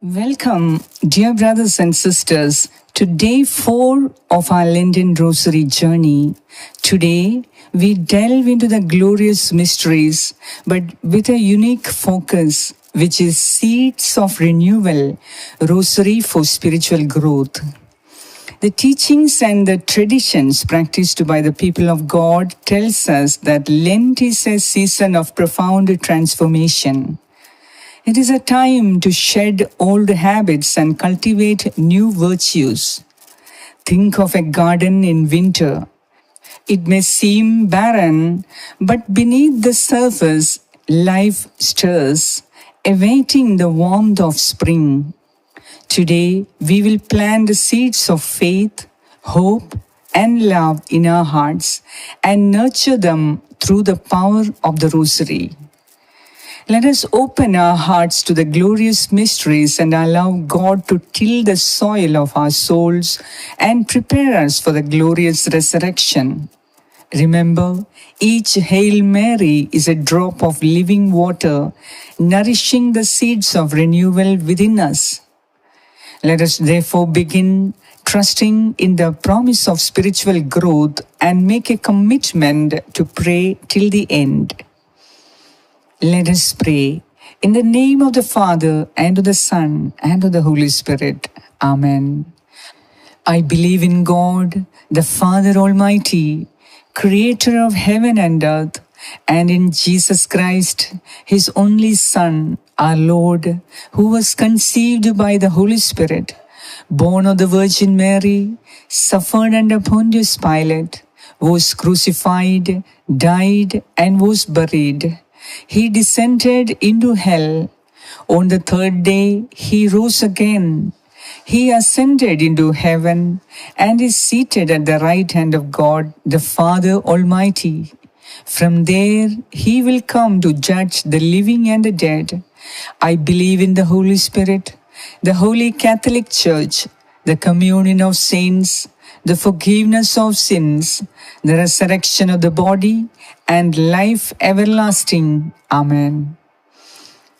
Welcome, dear brothers and sisters, to day 4 of our Lenten Rosary journey. Today, we delve into the glorious mysteries, but with a unique focus, which is Seeds of Renewal, Rosary for Spiritual Growth. The teachings and the traditions practiced by the people of God tells us that Lent is a season of profound transformation. It is a time to shed old habits and cultivate new virtues. Think of a garden in winter. It may seem barren, but beneath the surface, life stirs, awaiting the warmth of spring. Today, we will plant the seeds of faith, hope, and love in our hearts and nurture them through the power of the Rosary. Let us open our hearts to the glorious mysteries and allow God to till the soil of our souls and prepare us for the glorious resurrection. Remember, each Hail Mary is a drop of living water, nourishing the seeds of renewal within us. Let us therefore begin trusting in the promise of spiritual growth and make a commitment to pray till the end. Let us pray. In the name of the Father, and of the Son, and of the Holy Spirit. Amen. I believe in God, the Father Almighty, creator of heaven and earth, and in Jesus Christ, his only Son, our Lord, who was conceived by the Holy Spirit, born of the Virgin Mary, suffered under Pontius Pilate, was crucified, died, and was buried. He descended into hell. On the third day, he rose again. He ascended into heaven and is seated at the right hand of God, the Father Almighty. From there, he will come to judge the living and the dead. I believe in the Holy Spirit, the Holy Catholic Church, the communion of saints, the forgiveness of sins, the resurrection of the body, and life everlasting. Amen.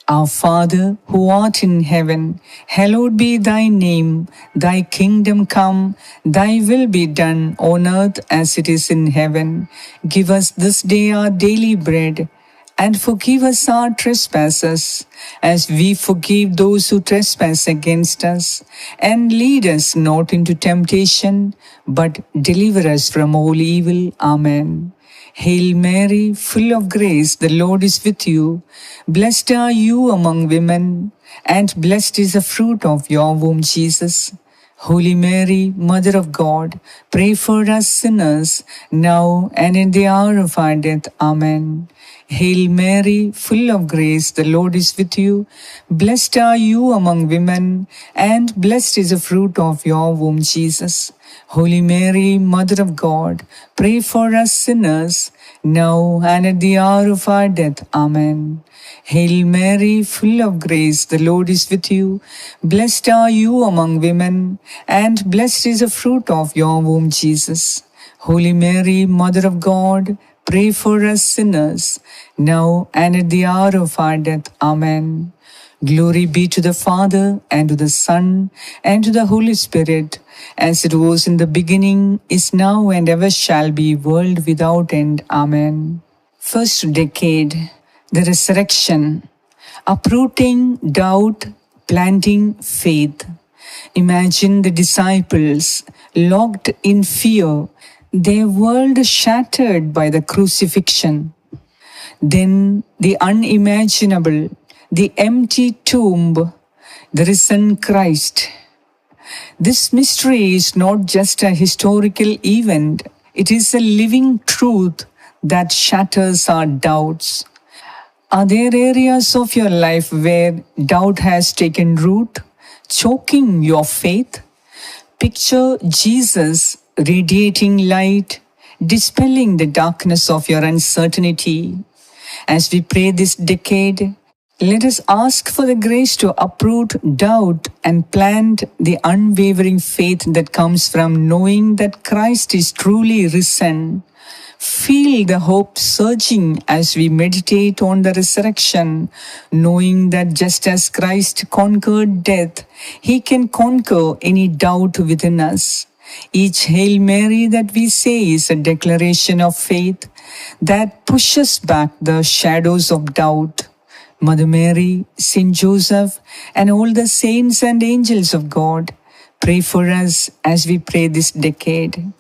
Our Father, who art in heaven, hallowed be thy name. Thy kingdom come, thy will be done on earth as it is in heaven. Give us this day our daily bread, and forgive us our trespasses, as we forgive those who trespass against us. And lead us not into temptation, but deliver us from all evil. Amen. Hail Mary, full of grace, the Lord is with you. Blessed are you among women, and blessed is the fruit of your womb, Jesus. Holy Mary, Mother of God, pray for us sinners, now and in the hour of our death. Amen. Hail Mary, full of grace, the Lord is with you. Blessed are you among women, and blessed is the fruit of your womb, Jesus. Holy Mary, Mother of God, pray for us sinners, now and at the hour of our death. Amen. Hail Mary, full of grace, the Lord is with you. Blessed are you among women, and blessed is the fruit of your womb, Jesus. Holy Mary, Mother of God, pray for us sinners, now and at the hour of our death. Amen. Glory be to the Father, and to the Son, and to the Holy Spirit, as it was in the beginning, is now, and ever shall be, world without end. Amen. First decade, the resurrection. Uprooting doubt, planting faith. Imagine the disciples locked in fear, their world shattered by the crucifixion. Then the unimaginable, the empty tomb, the risen Christ. This mystery is not just a historical event, it is a living truth that shatters our doubts. Are there areas of your life where doubt has taken root, choking your faith? Picture Jesus radiating light, dispelling the darkness of your uncertainty. As we pray this decade, let us ask for the grace to uproot doubt and plant the unwavering faith that comes from knowing that Christ is truly risen. Feel the hope surging as we meditate on the resurrection, knowing that just as Christ conquered death, he can conquer any doubt within us. Each Hail Mary that we say is a declaration of faith that pushes back the shadows of doubt. Mother Mary, Saint Joseph, and all the saints and angels of God, pray for us as we pray this decade.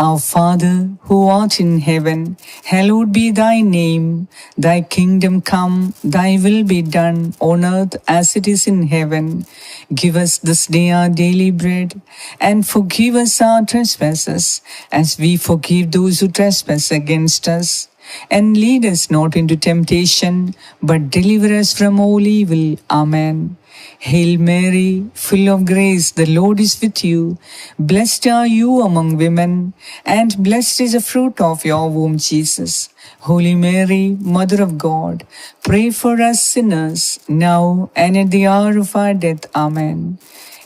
Our Father, who art in heaven, hallowed be thy name. Thy kingdom come, thy will be done, on earth as it is in heaven. Give us this day our daily bread, and forgive us our trespasses, as we forgive those who trespass against us. And lead us not into temptation, but deliver us from all evil. Amen. Hail Mary, full of grace, the Lord is with you. Blessed are you among women, and blessed is the fruit of your womb, Jesus. Holy Mary, Mother of God, pray for us sinners, now and at the hour of our death. Amen.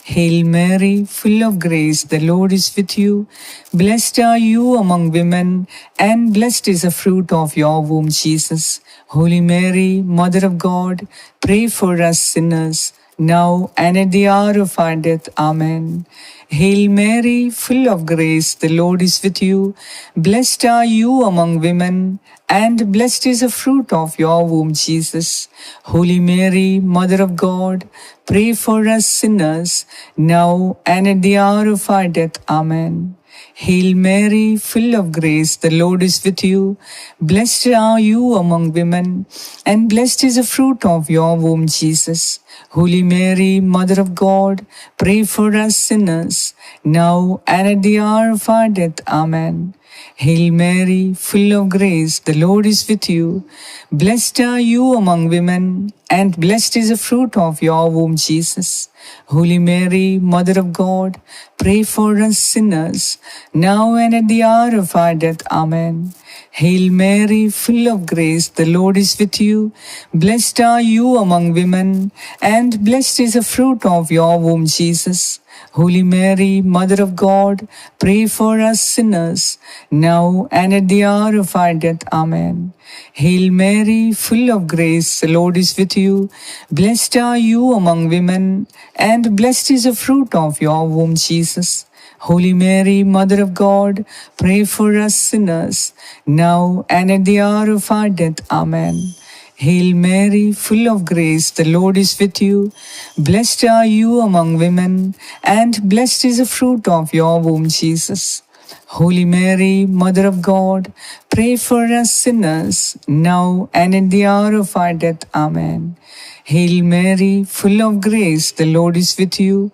Hail Mary, full of grace, the Lord is with you. Blessed are you among women, and blessed is the fruit of your womb, Jesus. Holy Mary, Mother of God, pray for us sinners, now and at the hour of our death. Amen. Hail Mary, full of grace, the Lord is with you. Blessed are you among women, and blessed is the fruit of your womb, Jesus. Holy Mary, Mother of God, pray for us sinners, now and at the hour of our death. Amen. Hail Mary, full of grace, the Lord is with you. Blessed are you among women, and blessed is the fruit of your womb, Jesus. Holy Mary, Mother of God, pray for us sinners, now and at the hour of our death. Amen. Hail Mary, full of grace, the Lord is with you. Blessed are you among women, and blessed is the fruit of your womb, Jesus. Holy Mary, Mother of God, pray for us sinners, now and at the hour of our death. Amen. Hail Mary, full of grace, the Lord is with you. Blessed are you among women, and blessed is the fruit of your womb, Jesus. Holy Mary, Mother of God, pray for us sinners, now and at the hour of our death. Amen. Hail Mary, full of grace, the Lord is with you. Blessed are you among women, and blessed is the fruit of your womb, Jesus. Holy Mary, Mother of God, pray for us sinners, now and at the hour of our death. Amen. Hail Mary, full of grace, the Lord is with you. Blessed are you among women, and blessed is the fruit of your womb, Jesus. Holy Mary, Mother of God, pray for us sinners, now and at the hour of our death. Amen. Hail Mary, full of grace, the Lord is with you.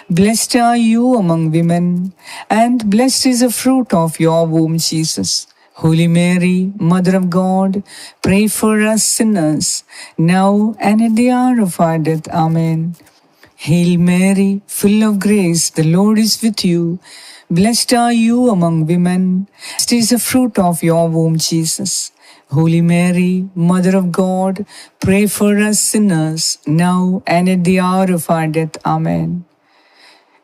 Blessed are you among women, and blessed is the fruit of your womb, Jesus. Holy Mary, Mother of God, pray for us sinners, now and at the hour of our death. Amen. Hail Mary, full of grace, the Lord is with you. Blessed are you among women, blessed is the fruit of your womb, Jesus. Holy Mary, Mother of God, pray for us sinners, now and at the hour of our death. Amen.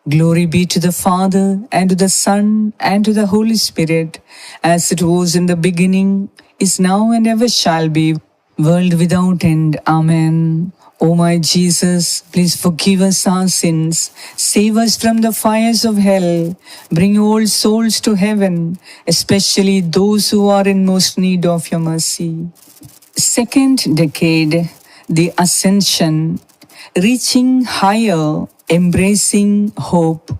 Glory be to the Father, and to the Son, and to the Holy Spirit, as it was in the beginning, is now, and ever shall be, world without end. Amen. O my Jesus, please forgive us our sins, save us from the fires of hell, bring all souls to heaven, especially those who are in most need of your mercy. Second decade, the Ascension, reaching higher, embracing hope.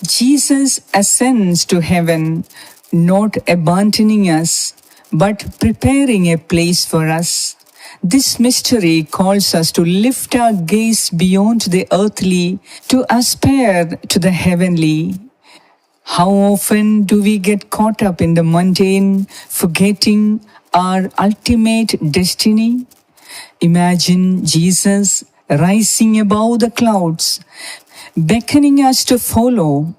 Jesus ascends to heaven, not abandoning us, but preparing a place for us. This mystery calls us to lift our gaze beyond the earthly, to aspire to the heavenly. How often do we get caught up in the mundane, forgetting our ultimate destiny? Imagine Jesus rising above the clouds, beckoning us to follow.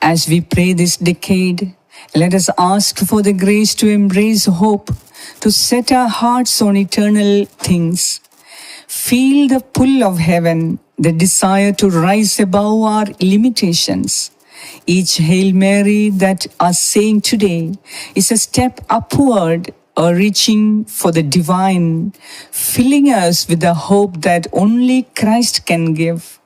As we pray this decade, let us ask for the grace to embrace hope, to set our hearts on eternal things. Feel the pull of heaven, the desire to rise above our limitations. Each Hail Mary that are saying today is a step upward, or reaching for the divine, filling us with the hope that only Christ can give.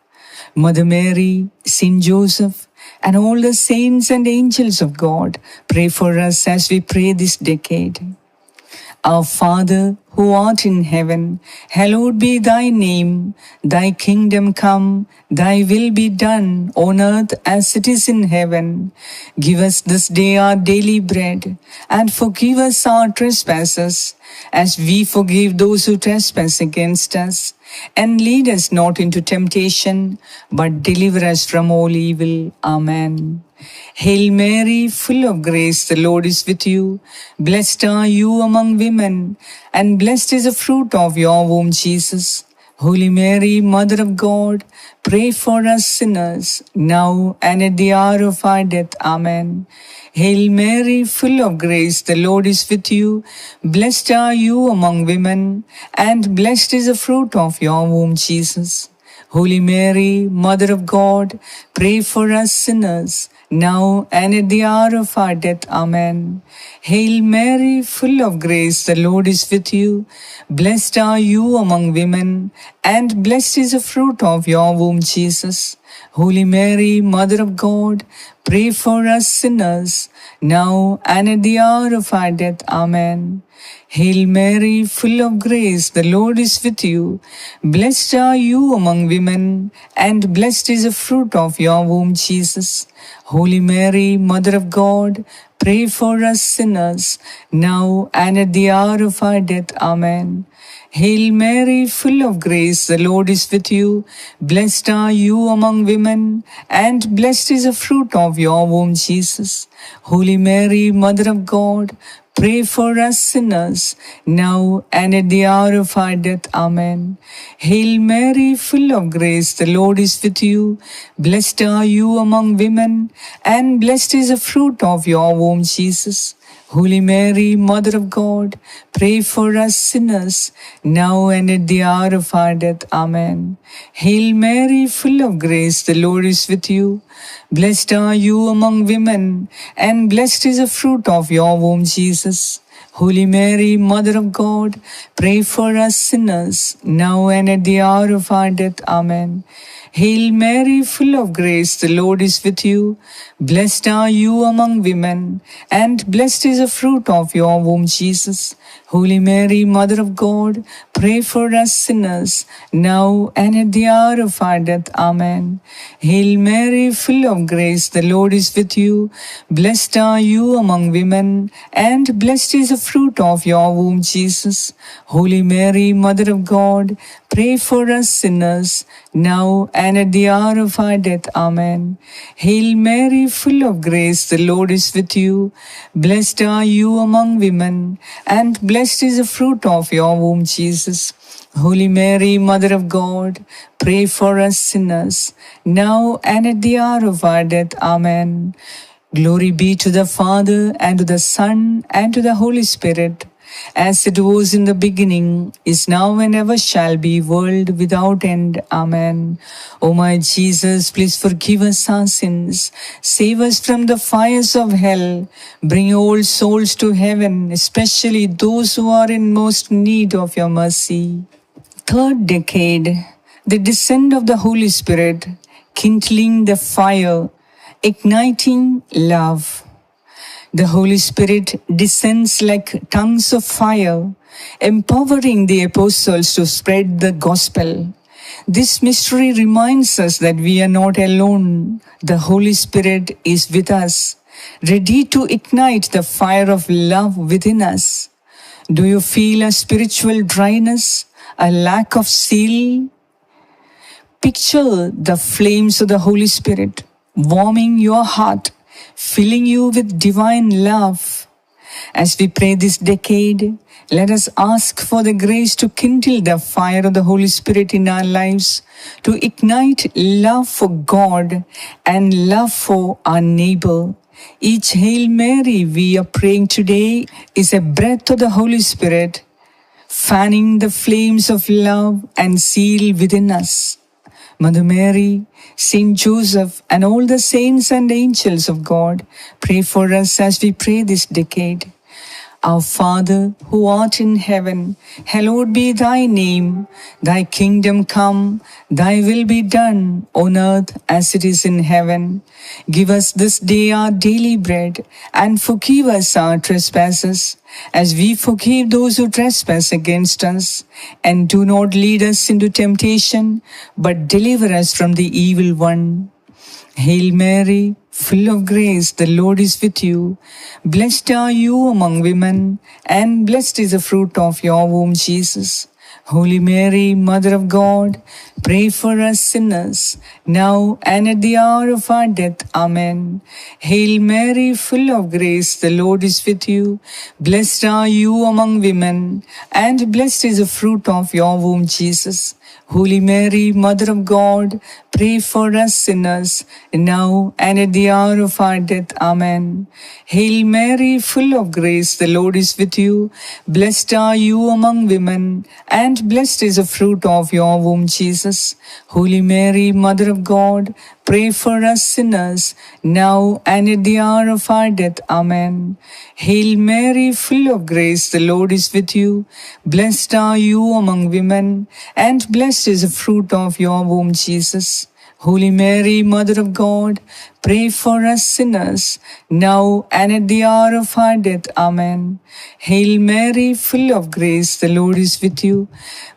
Mother Mary, Saint Joseph, and all the saints and angels of God, pray for us as we pray this decade. Our Father, who art in heaven, hallowed be thy name. Thy kingdom come, thy will be done on earth as it is in heaven. Give us this day our daily bread, and forgive us our trespasses, as we forgive those who trespass against us. And lead us not into temptation, but deliver us from all evil. Amen. Hail Mary, full of grace, the Lord is with you. Blessed are you among women, and blessed is the fruit of your womb, Jesus. Holy Mary, Mother of God, pray for us sinners, now and at the hour of our death. Amen. Hail Mary, full of grace, the Lord is with you. Blessed are you among women, and blessed is the fruit of your womb, Jesus. Holy Mary, Mother of God, pray for us sinners, now and at the hour of our death. Amen. Hail Mary, full of grace, the Lord is with you. Blessed are you among women, and blessed is the fruit of your womb, Jesus. Holy Mary, Mother of God, pray for us sinners, now and at the hour of our death. Amen. Hail Mary, full of grace, the Lord is with you. Blessed are you among women, and blessed is the fruit of your womb, Jesus. Holy Mary, Mother of God, pray for us sinners, now and at the hour of our death. Amen. Hail Mary, full of grace, the Lord is with you. Blessed are you among women, and blessed is the fruit of your womb, Jesus. Holy Mary, Mother of God, pray for us sinners, now and at the hour of our death. Amen. Hail Mary, full of grace, the Lord is with you. Blessed are you among women, and blessed is the fruit of your womb, Jesus. Holy Mary, Mother of God, pray for us sinners, now and at the hour of our death. Amen. Hail Mary, full of grace, the Lord is with you. Blessed are you among women, and blessed is the fruit of your womb, Jesus. Holy Mary, Mother of God, pray for us sinners, now and at the hour of our death. Amen. Hail Mary, full of grace, the Lord is with you. Blessed are you among women, and blessed is the fruit of your womb, Jesus. Holy Mary, Mother of God, pray for us sinners, now and at the hour of our death. Amen. Hail Mary, full of grace, the Lord is with you. Blessed are you among women, and blessed is the fruit of your womb, Jesus. Holy Mary, Mother of God, pray for us sinners, now and at the hour of our death. Amen. Hail Mary, full of grace, the Lord is with you. Blessed are you among women, and blessed is the fruit of your womb, Jesus. Holy Mary, Mother of God, pray for us sinners, now and at the hour of our death. Amen. Glory be to the Father, and to the Son, and to the Holy Spirit, as it was in the beginning, is now, and ever shall be, world without end. Amen. O my Jesus, please forgive us our sins, save us from the fires of hell, bring all souls to heaven, especially those who are in most need of your mercy. Third decade, the descent of the Holy Spirit, kindling the fire, igniting love. The Holy Spirit descends like tongues of fire, empowering the apostles to spread the gospel. This mystery reminds us that we are not alone. The Holy Spirit is with us, ready to ignite the fire of love within us. Do you feel a spiritual dryness, a lack of zeal? Picture the flames of the Holy Spirit warming your heart, filling you with divine love. As we pray this decade, let us ask for the grace to kindle the fire of the Holy Spirit in our lives, to ignite love for God and love for our neighbor. Each Hail Mary we are praying today is a breath of the Holy Spirit, fanning the flames of love and zeal within us. Mother Mary, Saint Joseph, and all the saints and angels of God, pray for us as we pray this decade. Our Father, who art in heaven, hallowed be thy name. Thy kingdom come, thy will be done on earth as it is in heaven. Give us this day our daily bread, and forgive us our trespasses, as we forgive those who trespass against us. And do not lead us into temptation, but deliver us from the evil one. Hail Mary, full of grace, the Lord is with you. Blessed are you among women, and blessed is the fruit of your womb, Jesus. Holy Mary, Mother of God, pray for us sinners, now and at the hour of our death. Amen. Hail Mary, full of grace, the Lord is with you. Blessed are you among women, and blessed is the fruit of your womb, Jesus. Holy Mary, Mother of God, pray for us sinners, now and at the hour of our death. Amen. Hail Mary, full of grace, the Lord is with you. Blessed are you among women, and blessed is the fruit of your womb, Jesus. Holy Mary, Mother of God, pray for us sinners, now and at the hour of our death. Amen. Hail Mary, full of grace, the Lord is with you. Blessed are you among women, and blessed is the fruit of your womb, Jesus. Holy Mary, Mother of God, pray for us sinners, now and at the hour of our death. Amen. Hail Mary, full of grace, the Lord is with you.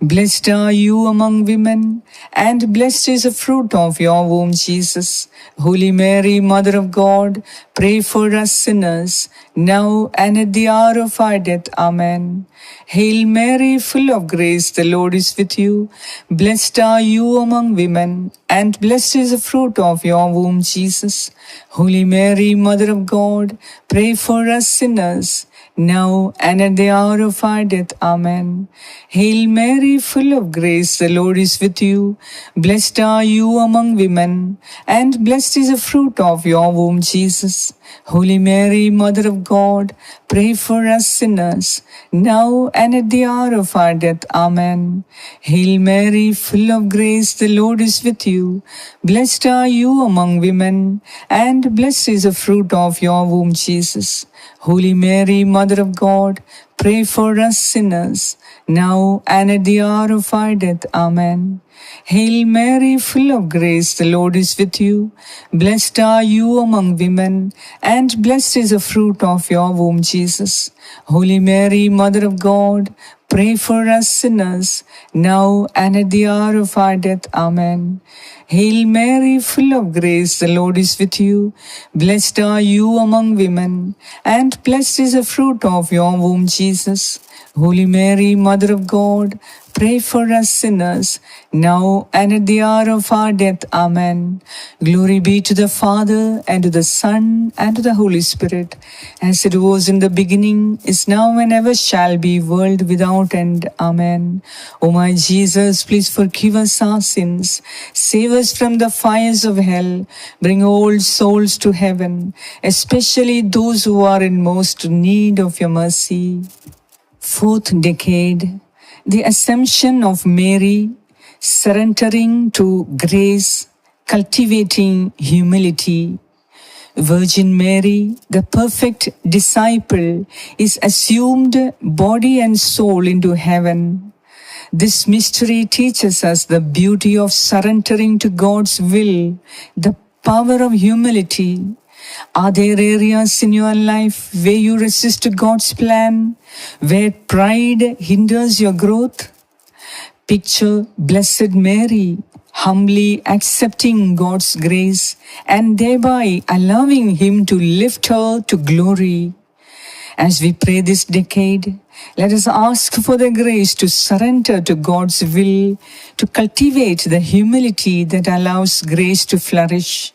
Blessed are you among women, and blessed is the fruit of your womb, Jesus. Holy Mary, Mother of God, pray for us sinners, now and at the hour of our death. Amen. Hail Mary, full of grace, the Lord is with you. Blessed are you among women, and blessed is the fruit of your womb, Jesus. Holy Mary, Mother of God, pray for us sinners, now and at the hour of our death. Amen. Hail Mary, full of grace, the Lord is with you. Blessed are you among women, and blessed is the fruit of your womb, Jesus. Holy Mary, Mother of God, pray for us sinners, now and at the hour of our death. Amen. Hail Mary, full of grace, the Lord is with you. Blessed are you among women, and blessed is the fruit of your womb, Jesus. Holy Mary, Mother of God, pray for us sinners, now and at the hour of our death. Amen. Hail Mary, full of grace, the Lord is with you. Blessed are you among women, and blessed is the fruit of your womb, Jesus. Holy Mary, Mother of God, pray for us sinners, now and at the hour of our death. Amen. Hail Mary, full of grace, the Lord is with you. Blessed are you among women, and blessed is the fruit of your womb, Jesus. Holy Mary, Mother of God, pray for us sinners, now and at the hour of our death. Amen. Glory be to the Father, and to the Son, and to the Holy Spirit, as it was in the beginning, is now, and ever shall be, world without end. Amen. O my Jesus, please forgive us our sins, save us from the fires of hell, bring all souls to heaven, especially those who are in most need of your mercy. Fourth decade, the Assumption of Mary, surrendering to grace, cultivating humility. Virgin Mary, the perfect disciple, is assumed body and soul into heaven. This mystery teaches us the beauty of surrendering to God's will, the power of humility. Are there areas in your life where you resist God's plan, where pride hinders your growth? Picture Blessed Mary humbly accepting God's grace and thereby allowing Him to lift her to glory. As we pray this decade, let us ask for the grace to surrender to God's will, to cultivate the humility that allows grace to flourish.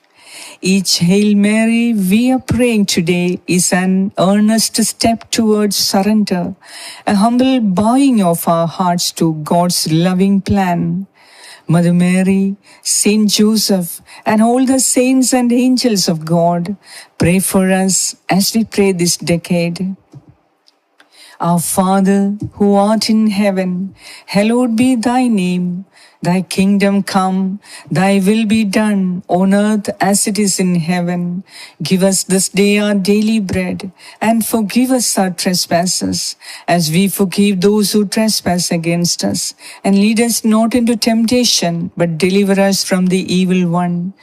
Each Hail Mary we are praying today is an earnest step towards surrender, a humble bowing of our hearts to God's loving plan. Mother Mary, Saint Joseph, and all the saints and angels of God, pray for us as we pray this decade. Our Father, who art in heaven, hallowed be thy name. Thy kingdom come, thy will be done on earth as it is in heaven. Give us this day our daily bread, and forgive us our trespasses, as we forgive those who trespass against us. And lead us not into temptation, but deliver us from the evil one.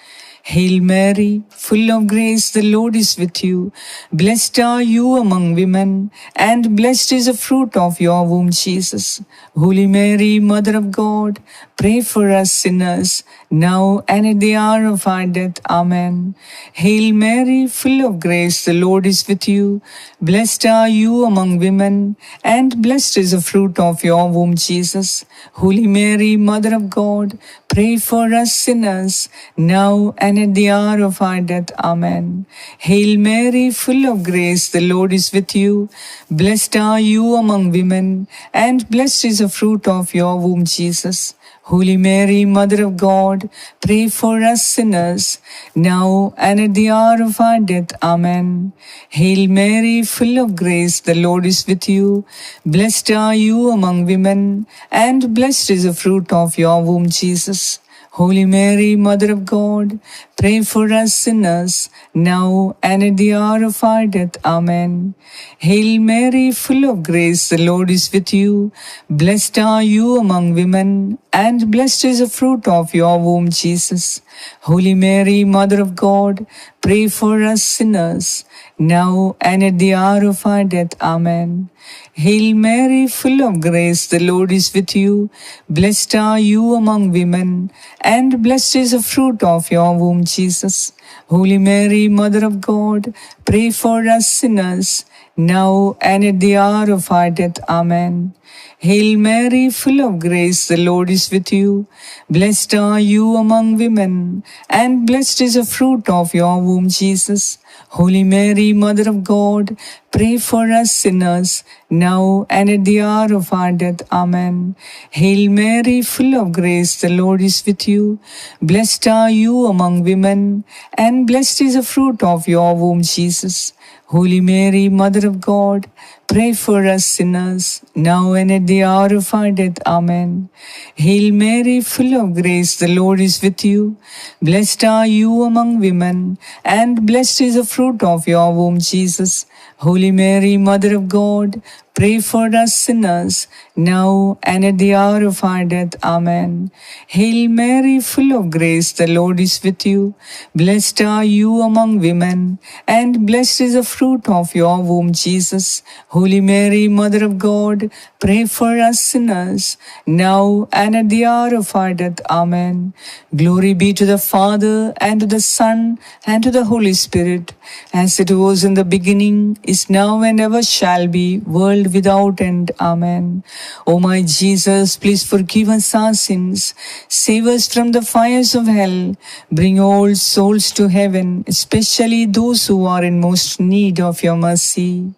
Hail Mary, full of grace, the Lord is with you. Blessed are you among women, and blessed is the fruit of your womb, Jesus. Holy Mary, Mother of God, pray for us sinners, now and at the hour of our death. Amen. Hail Mary, full of grace, the Lord is with you. Blessed are you among women, and blessed is the fruit of your womb, Jesus. Holy Mary, Mother of God, pray for us sinners, now and at the hour of our death. Amen. Hail Mary, full of grace, the Lord is with you. Blessed are you among women, and blessed is the fruit of your womb, Jesus. Holy Mary, Mother of God, pray for us sinners, now and at the hour of our death. Amen. Hail Mary, full of grace, the Lord is with you. Blessed are you among women, and blessed is the fruit of your womb, Jesus. Holy Mary, Mother of God, pray for us sinners, now and at the hour of our death. Amen. Hail Mary, full of grace, the Lord is with you. Blessed are you among women, and blessed is the fruit of your womb, Jesus. Holy Mary, Mother of God, pray for us sinners, now and at the hour of our death. Amen. Hail Mary, full of grace, the Lord is with you. Blessed are you among women, and blessed is the fruit of your womb, Jesus. Holy Mary, Mother of God, pray for us sinners, now and at the hour of our death. Amen. Hail Mary, full of grace, the Lord is with you. Blessed are you among women, and blessed is the fruit of your womb, Jesus. Holy Mary, Mother of God, pray for us sinners, now and at the hour of our death. Amen. Hail Mary, full of grace, the Lord is with you. Blessed are you among women, and blessed is the fruit of your womb, Jesus. Holy Mary, Mother of God, pray for us sinners, now and at the hour of our death. Amen. Hail Mary, full of grace, the Lord is with you. Blessed are you among women, and blessed is the fruit of your womb, Jesus. Holy Mary, Mother of God, pray for us sinners, now and at the hour of our death. Amen. Hail Mary, full of grace, the Lord is with you. Blessed are you among women, and blessed is the fruit of your womb, Jesus. Holy Mary, Mother of God, pray for us sinners, now and at the hour of our death. Amen. Glory be to the Father, and to the Son, and to the Holy Spirit, as it was in the beginning, is now, and ever shall be, world without end. Amen. O my Jesus, please forgive us our sins, save us from the fires of hell, bring all souls to heaven, especially those who are in most need of your mercy.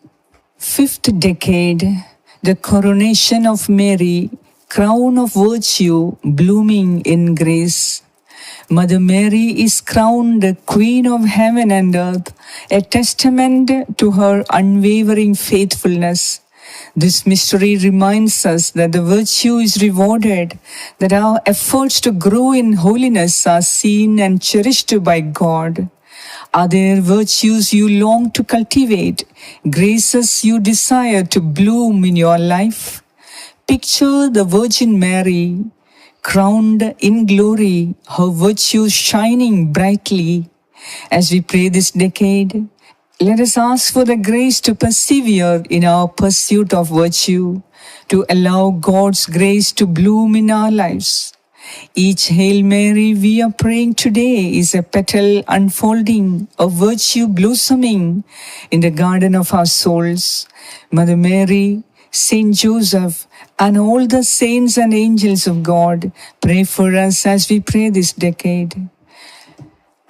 Fifth decade, the coronation of Mary, crown of virtue, blooming in grace. Mother Mary is crowned Queen of heaven and earth, a testament to her unwavering faithfulness. This mystery reminds us that the virtue is rewarded, that our efforts to grow in holiness are seen and cherished by God. Are there virtues you long to cultivate, graces you desire to bloom in your life? Picture the Virgin Mary, crowned in glory, her virtues shining brightly. As we pray this decade, let us ask for the grace to persevere in our pursuit of virtue, to allow God's grace to bloom in our lives. Each Hail Mary we are praying today is a petal unfolding, a virtue blossoming in the garden of our souls. Mother Mary, Saint Joseph, and all the saints and angels of God, pray for us as we pray this decade.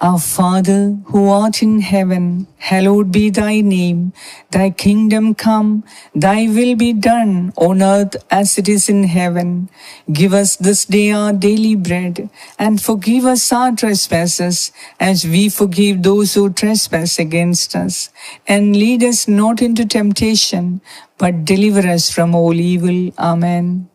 Our Father, who art in heaven, hallowed be thy name. Thy kingdom come, thy will be done on earth as it is in heaven. Give us this day our daily bread, and forgive us our trespasses, as we forgive those who trespass against us. And lead us not into temptation, but deliver us from all evil. Amen.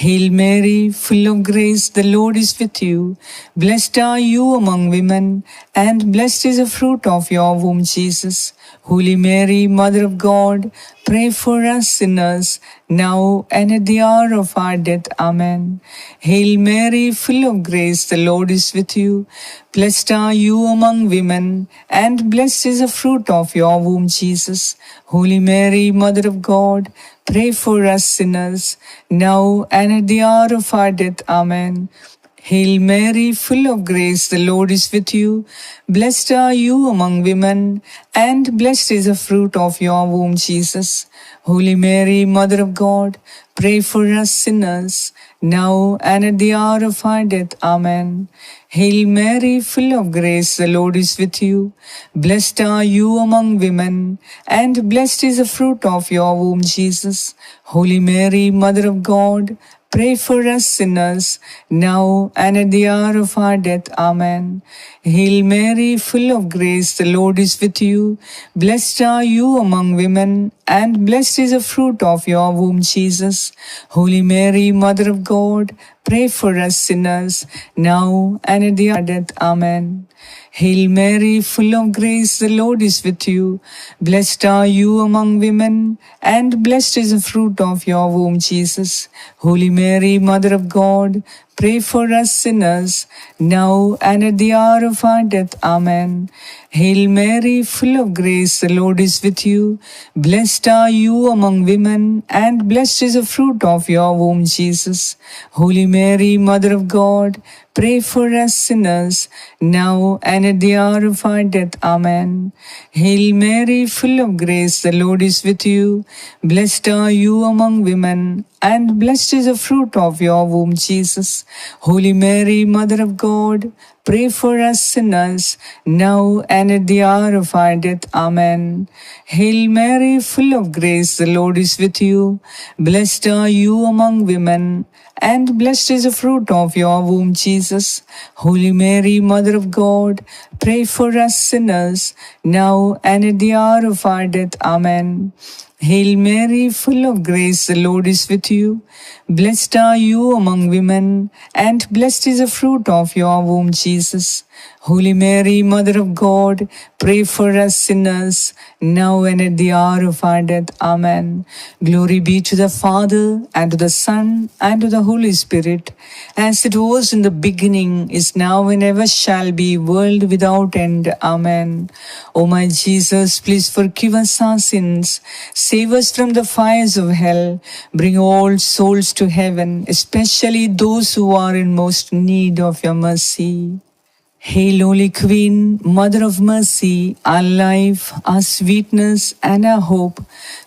Hail Mary, full of grace, the Lord is with you. Blessed are you among women, and blessed is the fruit of your womb, Jesus. Holy Mary, Mother of God, pray for us sinners, now and at the hour of our death. Amen. Hail Mary, full of grace, the Lord is with you. Blessed are you among women, and blessed is the fruit of your womb, Jesus. Holy Mary, Mother of God, pray for us sinners, now and at the hour of our death. Amen. Hail Mary, full of grace, the Lord is with you. Blessed are you among women, and blessed is the fruit of your womb, Jesus. Holy Mary, Mother of God, pray for us sinners, now and at the hour of our death. Amen. Hail Mary, full of grace, the Lord is with you. Blessed are you among women, and blessed is the fruit of your womb, Jesus. Holy Mary, Mother of God, pray for us sinners, now and at the hour of our death. Amen. Hail Mary, full of grace, the Lord is with you. Blessed are you among women, and blessed is the fruit of your womb, Jesus. Holy Mary, Mother of God, pray for us sinners, now and at the hour of death. Amen. Hail Mary, full of grace, the Lord is with you. Blessed are you among women, and blessed is the fruit of your womb, Jesus. Holy Mary, Mother of God, pray for us sinners, now and at the hour of our death. Amen. Hail Mary, full of grace, the Lord is with you. Blessed are you among women, and blessed is the fruit of your womb, Jesus. Holy Mary, Mother of God, pray for us sinners, now and at the hour of our death. Amen. Hail Mary, full of grace, the Lord is with you. Blessed are you among women, and blessed is the fruit of your womb, Jesus. Holy Mary, Mother of God, pray for us sinners, now and at the hour of our death. Amen. Hail Mary, full of grace, the Lord is with you. Blessed are you among women, and blessed is the fruit of your womb, Jesus. Holy Mary, Mother of God, pray for us sinners, now and at the hour of our death. Amen. Hail Mary, full of grace, the Lord is with you. Blessed are you among women, and blessed is the fruit of your womb, Jesus. Holy Mary, Mother of God, pray for us sinners, now and at the hour of our death. Amen. Glory be to the Father, and to the Son, and to the Holy Spirit, as it was in the beginning, is now, and ever shall be, world without end. Amen. O my Jesus, please forgive us our sins, save us from the fires of hell, bring all souls to heaven, especially those who are in most need of your mercy. Hail, Holy Queen, Mother of Mercy, our life, our sweetness, and our hope.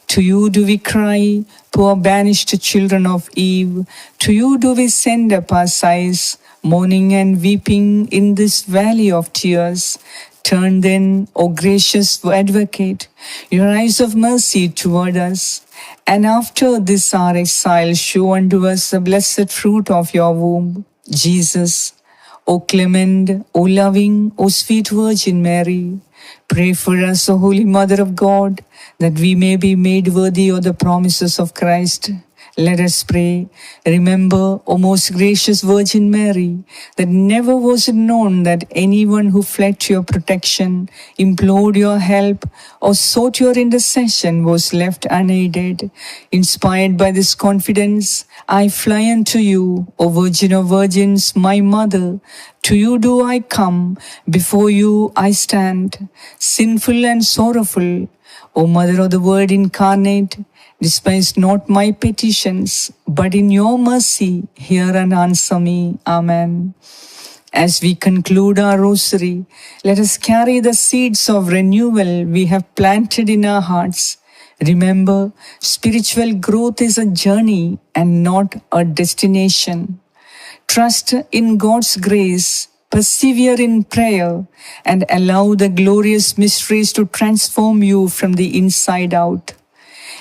To you do we cry, poor banished children of Eve. To you do we send up our sighs, mourning and weeping in this valley of tears. Turn then, O gracious Advocate, your eyes of mercy toward us, and after this our exile, show unto us the blessed fruit of your womb, Jesus. O clement, O loving, O sweet Virgin Mary, pray for us, O Holy Mother of God, that we may be made worthy of the promises of Christ. Let us pray. Remember, O most gracious Virgin Mary, that never was it known that anyone who fled to your protection, implored your help, or sought your intercession was left unaided. Inspired by this confidence, I fly unto you, O Virgin of Virgins, my Mother. To you do I come, before you I stand, sinful and sorrowful. O Mother of the Word incarnate, despise not my petitions, but in your mercy hear and answer me. Amen. As we conclude our rosary, let us carry the seeds of renewal we have planted in our hearts. Remember, spiritual growth is a journey and not a destination. Trust in God's grace, persevere in prayer, and allow the glorious mysteries to transform you from the inside out.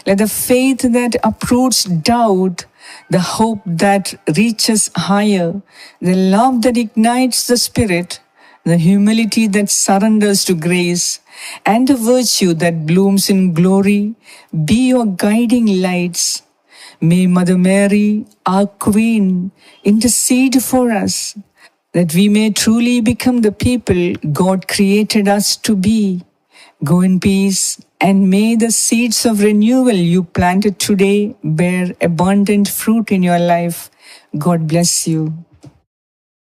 Let the faith that uproots doubt, the hope that reaches higher, the love that ignites the spirit, the humility that surrenders to grace, and the virtue that blooms in glory be your guiding lights. May Mother Mary, our Queen, intercede for us, that we may truly become the people God created us to be. Go in peace, and may the seeds of renewal you planted today bear abundant fruit in your life. God bless you.